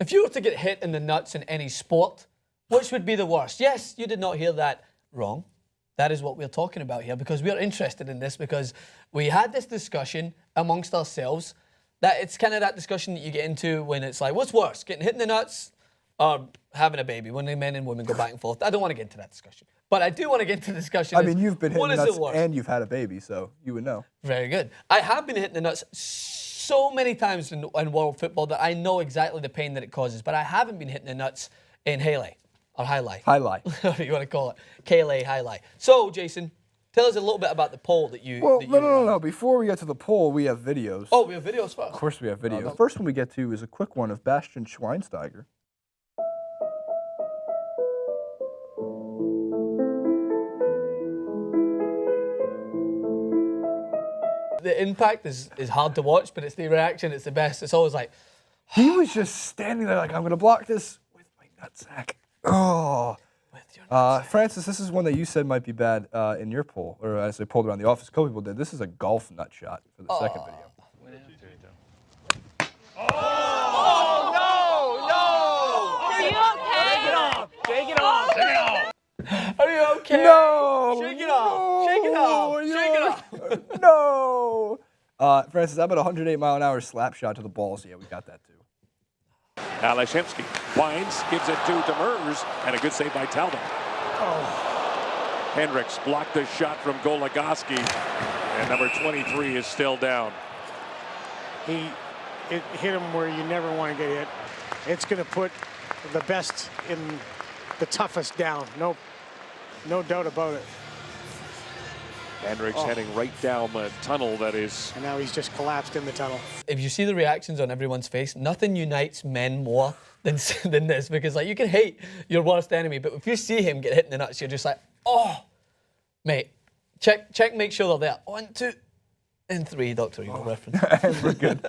If you were to get hit in the nuts in any sport, which would be the worst? Yes, you did not hear that wrong. That is what we're talking about here, because we're interested in this, because we had this discussion amongst ourselves. That it's kind of that discussion that you get into when it's like, what's worse, getting hit in the nuts or having a baby, when the men and women go back and forth? I don't want to get into that discussion. But I do want to get into the discussion. I mean, you've been hit in the nuts and you've had a baby, so you would know. Very good. I have been hit in the nuts so many times in world football that I know exactly the pain that it causes, but I haven't been hit in the nuts in highlight, or highlight. Highlight. Whatever you want to call it. KLA highlight. So, Jason, tell us a little bit about the poll that you... Well, no. Before we get to the poll, we have videos. Oh, we have videos first? Of course we have videos. The first one we get to is a quick one of Bastian Schweinsteiger. The impact is hard to watch, but it's the reaction, it's the best. It's always like... He was just standing there like, I'm going to block this with my nutsack. Oh. Francis, this is one that you said might be bad in your poll, or as they polled around the office, a couple people did. This is a golf nut shot for the second video. Oh, no! Are you okay? Shake it off. Shake it off. Are you okay? No! Shake it off. Shake it off. Shake it off. No! Francis, how about a 108-mile-an-hour slap shot to the balls? Yeah, we got that too. Now Leszewski winds, gives it to Demers, and a good save by Talbot. Oh. Hendricks blocked the shot from Goligoski, and number 23 is still down. It hit him where you never want to get hit. It's going to put the best in the toughest down. No doubt about it. Hendricks heading right down the tunnel that is... And now he's just collapsed in the tunnel. If you see the reactions on everyone's face, nothing unites men more than this, because like you can hate your worst enemy, but if you see him get hit in the nuts, you're just like, oh, mate, check, make sure they're there. 1, 2, and 3, Dr. Evil reference. And we're good.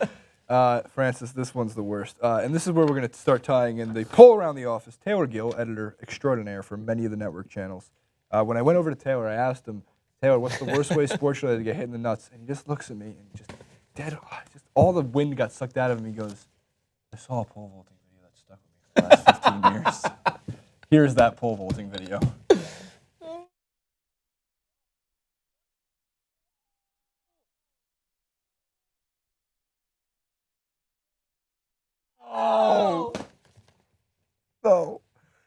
Francis, this one's the worst. And this is where we're going to start tying in the poll around the office. Taylor Gill, editor extraordinaire for many of the network channels. When I went over to Taylor, I asked him, Taylor, what's the worst way sports related to get hit in the nuts? And he just looks at me and just dead, just all the wind got sucked out of him. He goes, I saw a pole vaulting video that stuck with me for the last 15 years. Here's that pole vaulting video. Oh. No.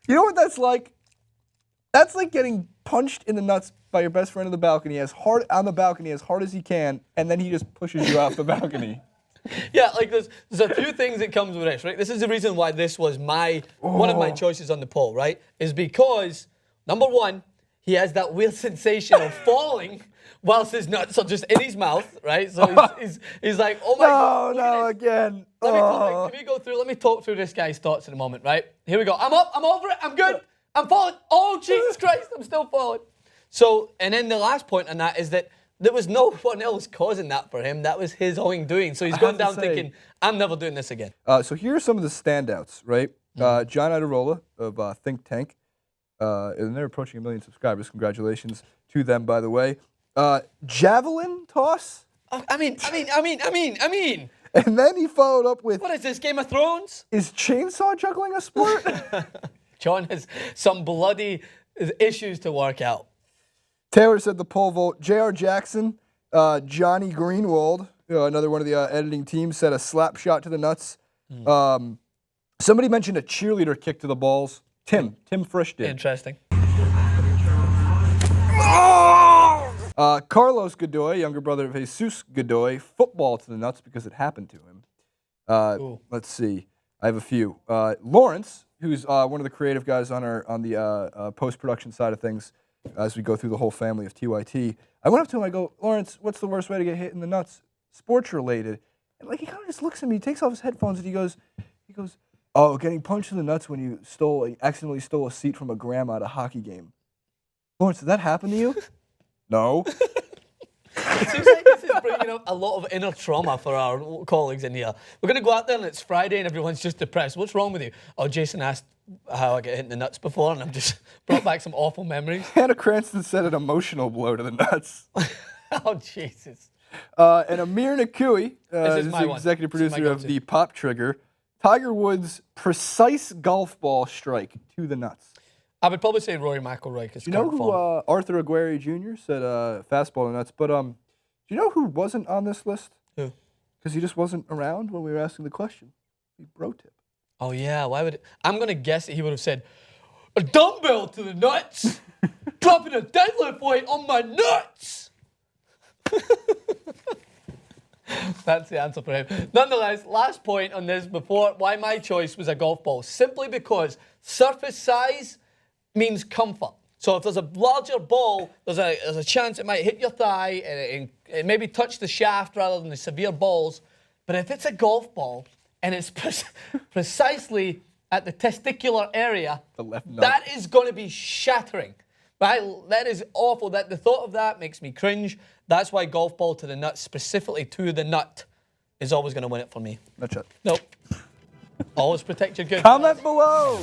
You know what that's like? That's like getting punched in the nuts by your best friend on the balcony as hard as he can, and then he just pushes you off the balcony. Yeah, like there's a few things that comes with this, right? This is the reason why this was one of my choices on the poll, right? Is because, number one, he has that weird sensation of falling whilst his nuts are just in his mouth, right? So he's like, oh my God. No, again. Let me talk through this guy's thoughts in a moment, right? Here we go. I'm up, I'm over it, I'm good. I'm falling. Oh, Jesus Christ, I'm still falling. So, and then the last point on that is that there was no one else causing that for him. That was his own doing. So he's gone down thinking, I'm never doing this again. So here are some of the standouts, right? John Iderola of Think Tank. And they're approaching 1 million subscribers. Congratulations to them, by the way. Javelin toss. I mean. And then he followed up with... What is this, Game of Thrones? Is chainsaw juggling a sport? John has some bloody issues to work out. Taylor said the pole vault. J.R. Jackson, Johnny Greenwald, another one of the editing team, said a slap shot to the nuts. Somebody mentioned a cheerleader kick to the balls. Tim Frisch did. Interesting. Carlos Godoy, younger brother of Jesus Godoy, football to the nuts because it happened to him. Let's see. I have a few. Lawrence, who's one of the creative guys on the post-production side of things as we go through the whole family of TYT. I went up to him, I go, Lawrence, what's the worst way to get hit in the nuts? Sports related. And like he kind of just looks at me, he takes off his headphones, and he goes, oh, getting punched in the nuts when you accidentally stole a seat from a grandma at a hockey game. Lawrence, did that happen to you? No. It seems like this is bringing up a lot of inner trauma for our colleagues in here. We're going to go out there and it's Friday and everyone's just depressed. What's wrong with you? Oh, Jason asked how I get hit in the nuts before and I've just brought back some awful memories. Hannah Cranston said an emotional blow to the nuts. Oh, Jesus. And Amir Nakui, this is the my executive one. producer of the Pop Trigger, Tiger Woods' precise golf ball strike to the nuts. I would probably say Rory McIlroy. You know who Arthur Aguirre Jr. said fastball to nuts? But do you know who wasn't on this list? Who? Because he just wasn't around when we were asking the question. Bro tip. Oh, yeah. Why would I'm going to guess that he would have said, a dumbbell to the nuts. Dropping a deadlift weight on my nuts. That's the answer for him. Nonetheless, last point on this before why my choice was a golf ball. Simply because surface size means comfort. So if there's a larger ball, there's a chance it might hit your thigh and it maybe touch the shaft rather than the severe balls. But if it's a golf ball and it's precisely at the testicular area, the left nut, that is going to be shattering. Right? That is awful. That the thought of that makes me cringe. That's why golf ball to the nut, specifically to the nut, is always going to win it for me. Nut shot. Nope. Always protect your good. Comment below.